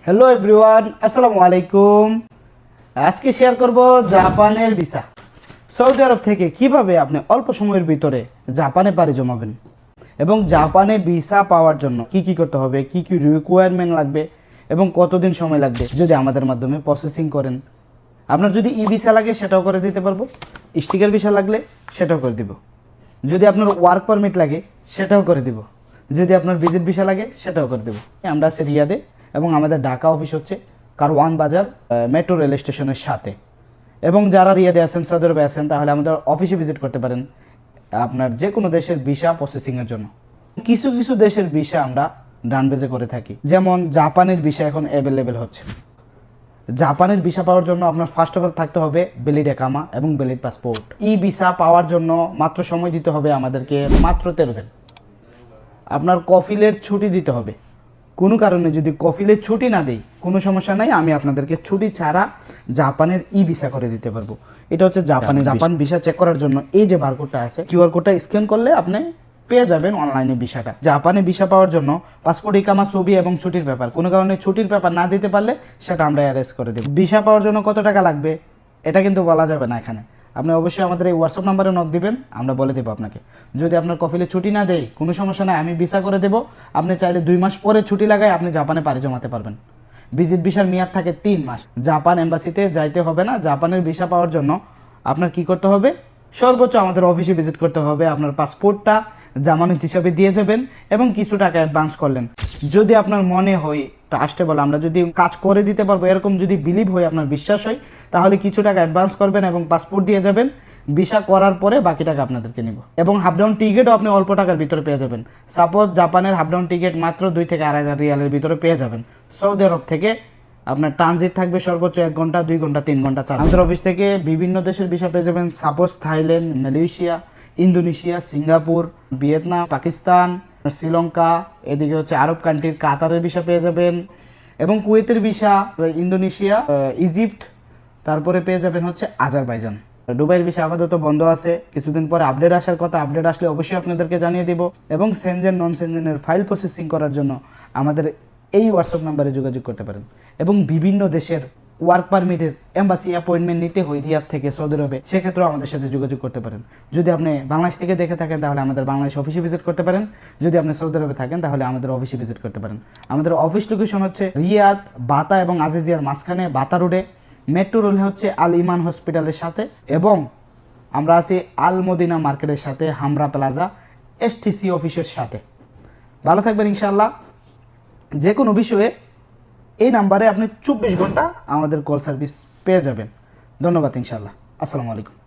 Hello everyone, আসসালামু আলাইকুম। আজকে শেয়ার করব জাপানের ভিসা। সৌদি আরব থেকে কিভাবে আপনি অল্প সময়ের ভিতরে জাপানে পাড়ি জমাবেন এবং জাপানে ভিসা পাওয়ার জন্য কি কি করতে হবে, কি কি রিকোয়ারমেন্ট লাগবে এবং কতদিন সময় লাগবে যদি আমাদের মাধ্যমে প্রসেসিং করেন। আপনার যদি ই ভিসা লাগে সেটাও করে দিতে পারবো, স্টিকার ভিসা লাগলে সেটাও করে দিব, যদি আপনার ওয়ার্ক পারমিট লাগে সেটাও করে দিব, যদি আপনার ভিজিট ভিসা লাগে সেটাও করে দেব। আমরা আছি রিয়াদে এবং আমাদের ঢাকা অফিস হচ্ছে কারওয়ান বাজার মেট্রো রেল স্টেশনের সাথে। এবং যারা রিয়াদে আছেন, সৌদি আরবে আছেন, তাহলে আমাদের অফিসে ভিজিট করতে পারেন আপনার যে কোনো দেশের ভিসা প্রসেসিংয়ের জন্য। কিছু কিছু দেশের ভিসা আমরা ডান পেজে করে থাকি, যেমন জাপানের ভিসা এখন অ্যাভেলেবেল হচ্ছে। জাপানের ভিসা পাওয়ার জন্য আপনার ফার্স্ট অফ অল থাকতে হবে ভ্যালিড একামা এবং ভ্যালিড পাসপোর্ট। ই ভিসা পাওয়ার জন্য মাত্র সময় দিতে হবে আমাদেরকে মাত্র 13 দিন। আপনার কফিলের ছুটি দিতে হবে। কোনো কারণে যদি কফিলের ছুটি না দেই কোনো সমস্যা নাই, আমি আপনাদেরকে ছুটি ছাড়া জাপানের ই ভিসা করে দিতে পারবো। এটা হচ্ছে জাপান ভিসা চেক করার জন্য এই যে বারকোডটা আছে, কিউআর কোডটা স্ক্যান করলে আপনি পেয়ে যাবেন অনলাইনে ভিসাটা। জাপানে ভিসা পাওয়ার জন্য পাসপোর্ট, ইকামা, ছবি এবং ছুটির পেপার, কোনো কারণে ছুটির পেপার না দিতে পারলে সেটা আমরা অ্যারেঞ্জ করে দেব। ভিসা পাওয়ার জন্য কত টাকা লাগবে এটা কিন্তু বলা যাবে না এখানে। আপনি অবশ্যই আমাদের এই হোয়াটসঅ্যাপ নাম্বারে নক দিবেন, আমরা বলে দেবো আপনাকে। যদি আপনার কফিলে ছুটি না দেয় কোনো সমস্যা নাই, আমি ভিসা করে দেবো। আপনি চাইলে 2 মাস পরে ছুটি লাগায় আপনি জাপানে পাড়ি জমাতে পারবেন। ভিজিট ভিসার মেয়াদ থাকে 3 মাস। জাপান এম্বাসিতে যাইতে হবে না। জাপানের ভিসা পাওয়ার জন্য আপনার কি করতে হবে, সর্বোচ্চ আমাদের অফিসে ভিজিট করতে হবে। আপনার পাসপোর্টটা জামানত হিসাবে দিয়ে যাবেন এবং কিছু টাকা অ্যাডভান্স করলেন। যদি আপনার মনে হয় ট্রাস্টেবল, আমরা যদি কাজ করে দিতে পারবো এরকম যদি বিলিভ হয়, আপনার বিশ্বাস হয়, তাহলে কিছু টাকা অ্যাডভান্স করবেন এবং পাসপোর্ট দিয়ে যাবেন। ভিসা করার পরে বাকি টাকা আপনাদেরকে নিব। এবং হাফ ডাউন টিকিটও আপনি অল্প টাকার ভিতরে পেয়ে যাবেন। সাপোজ জাপানের হাফ ডাউন টিকিট মাত্র 2 থেকে 2,500 রিয়ালের ভিতরে পেয়ে যাবেন। সৌদি আরব থেকে আপনার ট্রানজিট থাকবে সর্বোচ্চ 1 ঘন্টা, 2 ঘন্টা, 3 ঘন্টা। আমাদের অফিস থেকে বিভিন্ন দেশের ভিসা পেয়ে যাবেন। Suppose Thailand, Malaysia, Indonesia, Singapore, Vietnam, Pakistan, Sri Lanka, এদিকে হচ্ছে আরব কান্ট্রির কাতারের ভিসা পেয়ে যাবেন এবং কুয়েতের ভিসা, ইন্দোনেশিয়া, ইজিপ্ট, তারপরে পেয়ে যাবেন হচ্ছে আজারবাইজান। দুবাইয়ের ভিসা আপাতত বন্ধ আছে, কিছুদিন পরে আপডেট আসার কথা। আপডেট আসলে অবশ্যই আপনাদেরকে জানিয়ে দিব। এবং সেনজেন, নন সেনজেনের ফাইল প্রসেসিং করার জন্য আমাদের এই হোয়াটসঅ্যাপ নাম্বারে যোগাযোগ করতে পারেন। এবং বিভিন্ন দেশের ওয়ার্ক পারমিটের এম্বাসি অ্যাপয়েন্টমেন্ট নিতে হয় রিয়াদ থেকে সৌদি আরবে, সেক্ষেত্রেও আমাদের সাথে যোগাযোগ করতে পারেন। যদি আপনি বাংলাদেশ থেকে দেখে থাকেন তাহলে আমাদের বাংলাদেশ অফিসে ভিজিট করতে পারেন। যদি আপনি সৌদি আরবে থাকেন তাহলে আমাদের অফিসে ভিজিট করতে পারেন। আমাদের অফিস লোকেশন হচ্ছে রিয়াদ, বাতা এবং আজিজিয়ার মাঝখানে বাতা রোডে। মেট্রো রেল হচ্ছে আল ইমান হসপিটালের সাথে এবং আমরা আছি আল মদিনা মার্কেটের সাথে, হামরা প্লাজা এসটিসি অফিসের সাথে। ভালো থাকবেন ইনশাআল্লাহ। যে কোনো বিষয়ে এই নাম্বারে আপনি 24 ঘন্টা আমাদের কল সার্ভিস পেয়ে যাবেন। ধন্যবাদ ইনশাআল্লাহ। আসসালামু আলাইকুম।